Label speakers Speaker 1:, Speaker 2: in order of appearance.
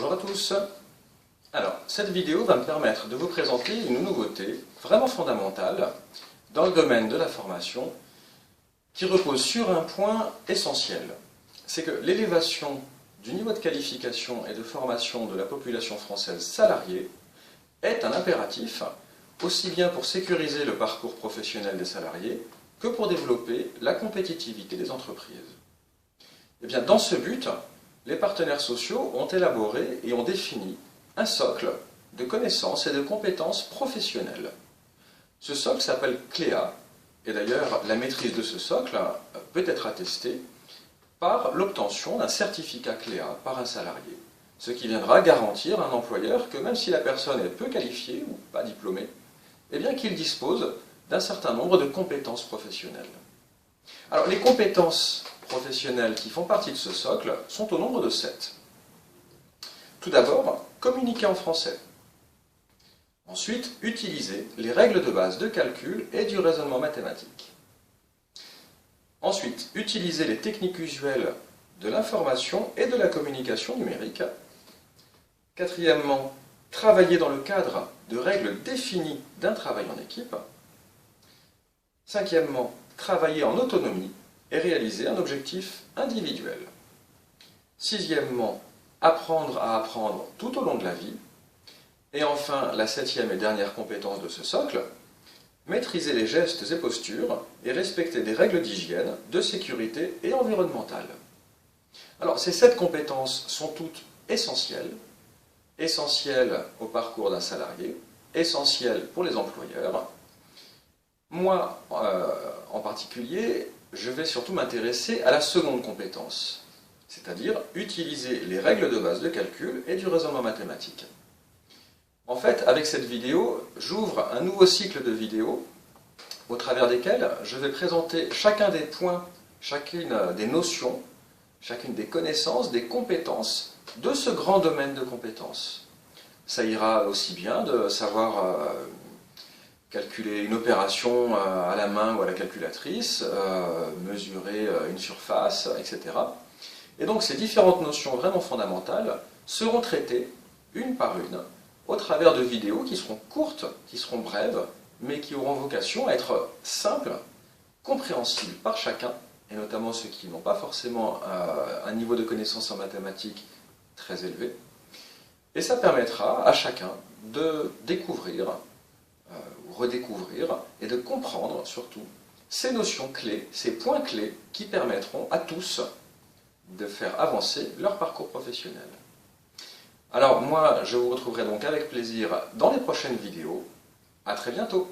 Speaker 1: Bonjour à tous. Alors, cette vidéo va me permettre de vous présenter une nouveauté vraiment fondamentale dans le domaine de la formation qui repose sur un point essentiel. C'est que l'élévation du niveau de qualification et de formation de la population française salariée est un impératif aussi bien pour sécuriser le parcours professionnel des salariés que pour développer la compétitivité des entreprises. Et bien, dans ce but, les partenaires sociaux ont élaboré et ont défini un socle de connaissances et de compétences professionnelles. Ce socle s'appelle CLEA, et d'ailleurs la maîtrise de ce socle peut être attestée par l'obtention d'un certificat CLEA par un salarié, ce qui viendra garantir à un employeur que même si la personne est peu qualifiée ou pas diplômée, eh bien qu'il dispose d'un certain nombre de compétences professionnelles. Alors les compétences professionnelles qui font partie de ce socle sont au nombre de 7. Tout d'abord, communiquer en français. Ensuite, utiliser les règles de base de calcul et du raisonnement mathématique. Ensuite, utiliser les techniques usuelles de l'information et de la communication numérique. Quatrièmement, travailler dans le cadre de règles définies d'un travail en équipe. Cinquièmement, travailler en autonomie et réaliser un objectif individuel. Sixièmement, apprendre à apprendre tout au long de la vie. Et enfin, la septième et dernière compétence de ce socle, maîtriser les gestes et postures et respecter des règles d'hygiène, de sécurité et environnementale. Alors, ces 7 compétences sont toutes essentielles, essentielles au parcours d'un salarié, essentielles pour les employeurs. Moi, en particulier, je vais surtout m'intéresser à la seconde compétence, c'est-à-dire utiliser les règles de base de calcul et du raisonnement mathématique. En fait, avec cette vidéo, j'ouvre un nouveau cycle de vidéos au travers desquelles je vais présenter chacun des points, chacune des notions, chacune des connaissances, des compétences de ce grand domaine de compétences. Ça ira aussi bien de savoir calculer une opération à la main ou à la calculatrice, mesurer une surface, etc. Et donc ces différentes notions vraiment fondamentales seront traitées une par une au travers de vidéos qui seront courtes, qui seront brèves, mais qui auront vocation à être simples, compréhensibles par chacun, et notamment ceux qui n'ont pas forcément un niveau de connaissance en mathématiques très élevé. Et ça permettra à chacun de découvrir ou redécouvrir et de comprendre surtout ces notions clés, ces points clés qui permettront à tous de faire avancer leur parcours professionnel. Alors moi, je vous retrouverai donc avec plaisir dans les prochaines vidéos. À très bientôt.